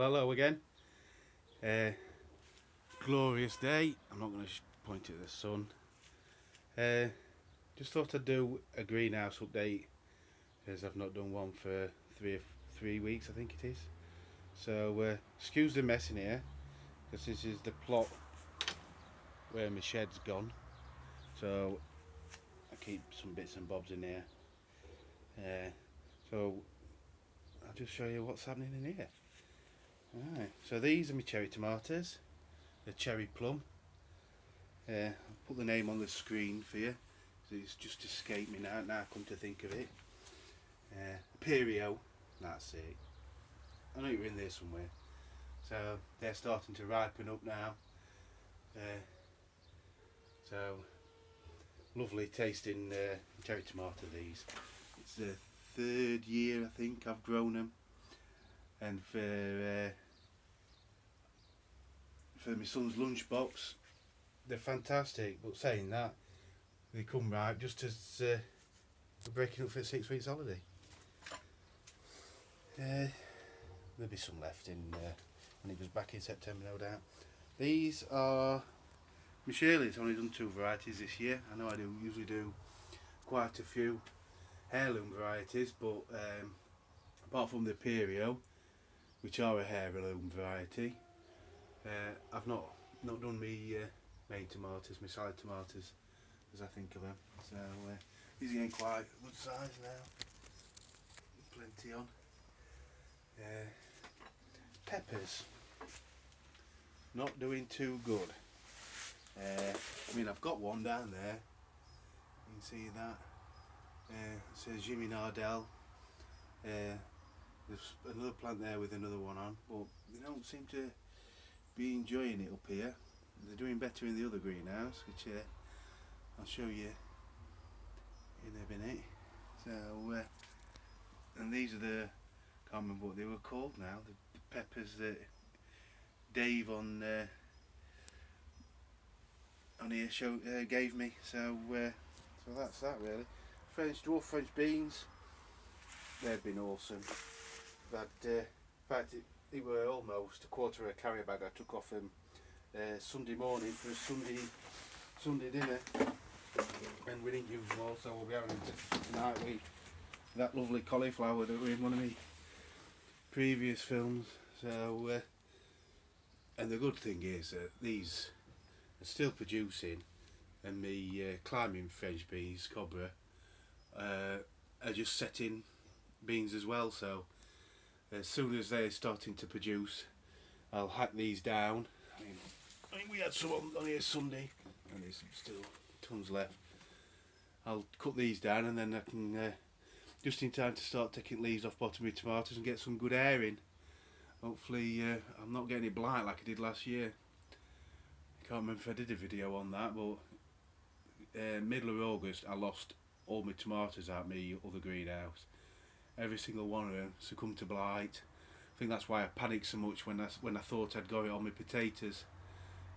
Hello again. Glorious day. I'm not going to point at the sun. Just thought I'd do a greenhouse update because I've not done one for three weeks, I think it is. So excuse the mess in here, because this is the plot where my shed's gone. So I keep some bits and bobs in here. So I'll just show you what's happening in here. Alright, so these are my cherry tomatoes, the cherry plum. I'll put the name on the screen for you, so it's just escaped me now I come to think of it. Perio, that's it. I know you're in there somewhere. So they're starting to ripen up now. So lovely tasting cherry tomato these. It's the third year I think I've grown them, and for my son's lunchbox they're fantastic. But saying that, they come right just as we're breaking up for a 6 weeks holiday. There'll be some left in when it goes back in September, no doubt. These are my Shirley's. Only done 2 varieties this year. I know I usually do quite a few heirloom varieties, but apart from the Perio, which are a heirloom variety, I've not done me main tomatoes, my salad tomatoes, as I think of them. So these are getting quite a good size now. Plenty on. Peppers, not doing too good. I mean, I've got one down there. You can see that. It says Jimmy Nardell. There's another plant there with another one on, but they don't seem to be enjoying it up here. They're doing better in the other greenhouse, which I'll show you in a minute. So, and these are the, can't remember what they were called now, the peppers that Dave on here gave me. So that's that really. Dwarf French beans, they've been awesome. But in fact, it were almost a quarter of a carrier bag I took off them Sunday morning for a Sunday dinner, and we didn't use them all, so we'll be having them tonight with that lovely cauliflower that were in one of my previous films. So and the good thing is that these are still producing, and me climbing French beans, cobra, are just setting beans as well. So as soon as they're starting to produce, I'll hack these down. I think we had some on here Sunday, and there's still tons left. I'll cut these down, and then I can just in time to start taking leaves off bottom of my tomatoes and get some good air in. Hopefully I'm not getting it blight like I did last year. I can't remember if I did a video on that, but middle of August I lost all my tomatoes out my other greenhouse. Every single one of them succumbed to blight. I think that's why I panicked so much when I thought I'd got it on my potatoes,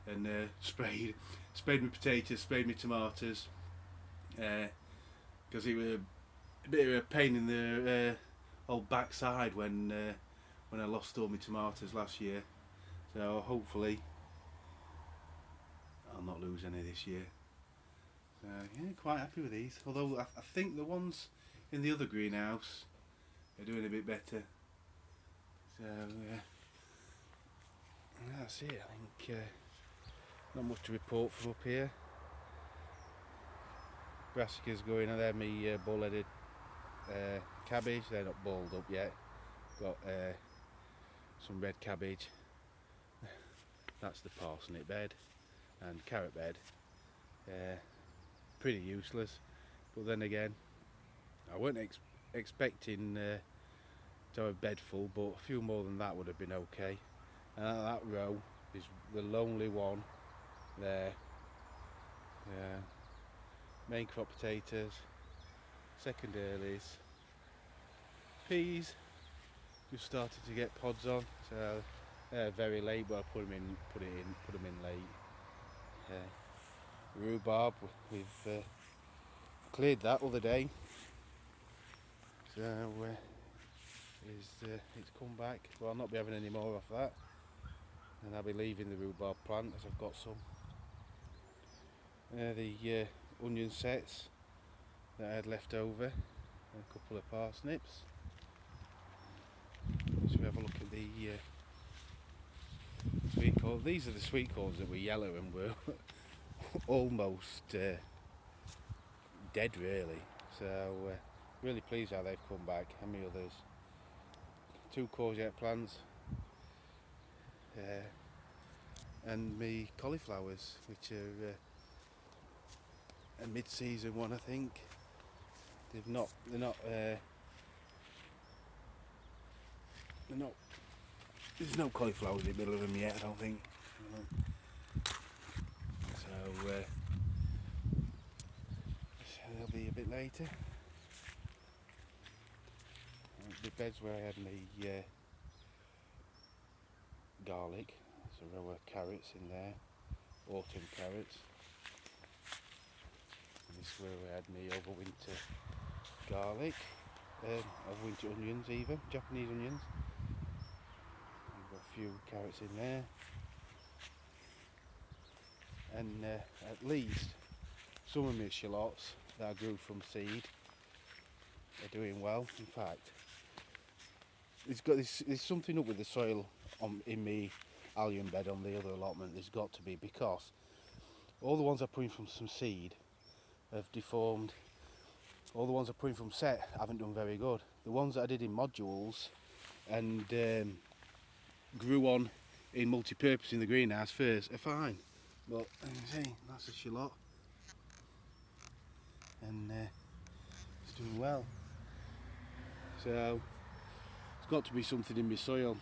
and sprayed my potatoes, sprayed my tomatoes, because it was a bit of a pain in the old backside when I lost all my tomatoes last year. So hopefully I'll not lose any this year. So yeah, quite happy with these. Although I think the ones in the other greenhouse are doing a bit better. So that's it. I think not much to report from up here. Brassicas going on there. My bull-headed cabbage. They're not balled up yet. Got some red cabbage. That's the parsnip bed and carrot bed. Pretty useless, but then again, I weren't expecting to have a bed full, but a few more than that would have been okay. And that row is the lonely one there. Main crop potatoes, second earlies, peas just started to get pods on, so they're very late, but I put them in late. Rhubarb, we've cleared that other day, so is it's come back. Well, I'll not be having any more off that, and I'll be leaving the rhubarb plant as I've got some. The onion sets that I had left over, and a couple of parsnips. So we have a look at the sweet corn. These are the sweet corns that were yellow and were almost dead, really. So really pleased how they've come back. And my others, 2 courgette plants, and me cauliflowers, which are a mid-season one, I think. They're not. There's no cauliflowers in the middle of them yet, I don't think. So they'll be a bit later. The beds where I had my garlic. There's a row of carrots in there, autumn carrots. And this is where we had my overwinter garlic, overwinter onions even, Japanese onions. I've got a few carrots in there. And at least some of my shallots that I grew from seed are doing well. In fact, there's something up with the soil in my allium bed on the other allotment. There's got to be, because all the ones I put in from some seed have deformed. All the ones I put in from set haven't done very good. The ones that I did in modules and grew on in multi-purpose in the greenhouse first are fine. But see, that's a shallot, and it's doing well. So it's got to be something in my soil.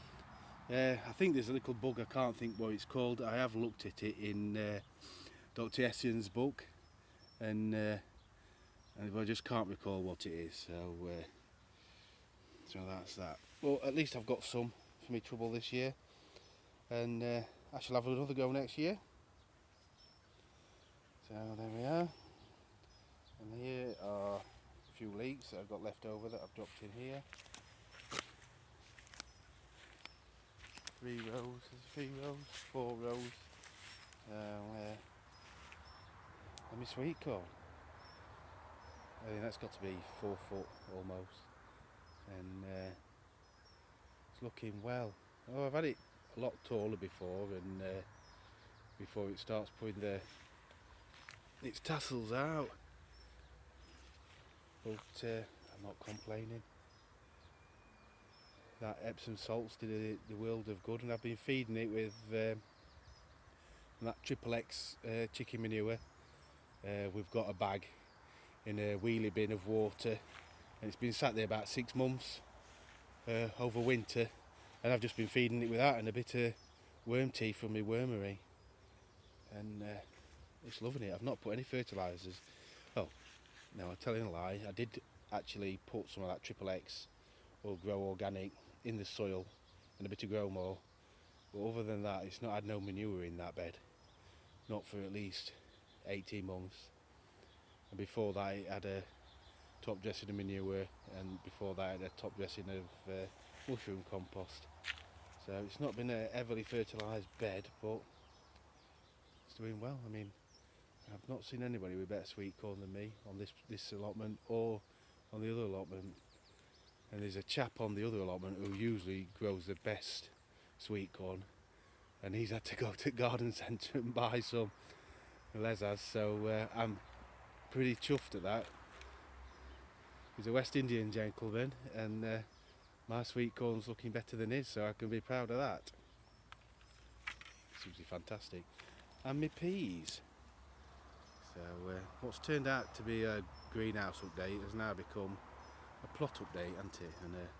I think there's a little bug, I can't think what it's called. I have looked at it in Dr. Essian's book, and I just can't recall what it is. So that's that. Well, at least I've got some for my trouble this year, and I shall have another go next year. So there we are, and here are a few leeks that I've got left over that I've dropped in here. 3 rows, 4 rows, and my sweet corn. I think that's got to be 4 foot almost, and it's looking well. Oh, I've had it a lot taller before, and before it starts putting its tassels out, but I'm not complaining. That Epsom salts did the world of good, and I've been feeding it with that Triple X chicken manure. We've got a bag in a wheelie bin of water, and it's been sat there about 6 months over winter, and I've just been feeding it with that and a bit of worm tea from my wormery, and it's loving it. I've not put any fertilisers. Oh no, I'm telling a lie, I did actually put some of that Triple X or Grow Organic in the soil and a bit of Grow More, but other than that it's not had no manure in that bed, not for at least 18 months. And before that it had a top dressing of manure, and before that it had a top dressing of mushroom compost. So it's not been a heavily fertilised bed, but it's doing well. I mean, I've not seen anybody with better sweet corn than me on this allotment or on the other allotment. And there's a chap on the other allotment who usually grows the best sweet corn, and he's had to go to garden centre and buy some. Les has, so I'm pretty chuffed at that. He's a West Indian gentleman, and my sweet corn's looking better than his, so I can be proud of that. It's usually fantastic. And my peas. So what's turned out to be a greenhouse update has now become a plot update, hasn't it?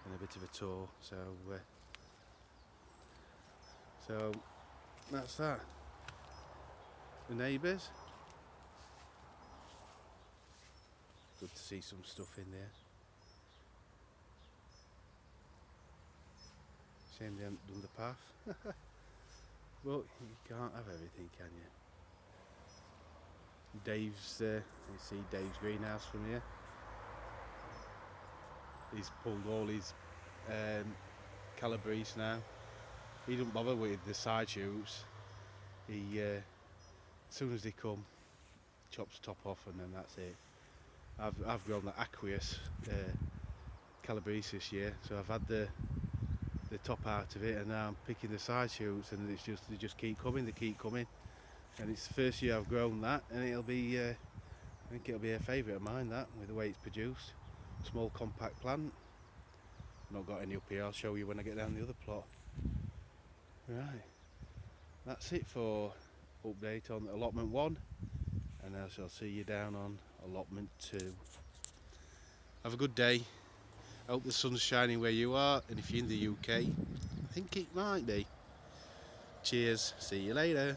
And a bit of a tour. So that's that. The neighbours. Good to see some stuff in there. Shame they haven't done the path. But you can't have everything, can you? Dave's, you see Dave's greenhouse from here. He's pulled all his Calabrese now. He doesn't bother with the side shoots. He as soon as they come, chops the top off and then that's it. I've grown the aqueous Calabrese this year, so I've had the top out of it, and now I'm picking the side shoots, and they just keep coming, and it's the first year I've grown that, and it'll be I think it'll be a favourite of mine, that, with the way it's produced. Small compact plant. Not got any up here, I'll show you when I get down the other plot. Right, that's it for update on allotment 1, and I shall see you down on allotment 2. Have a good day. I hope the sun's shining where you are, and if you're in the UK, I think it might be. Cheers, see you later.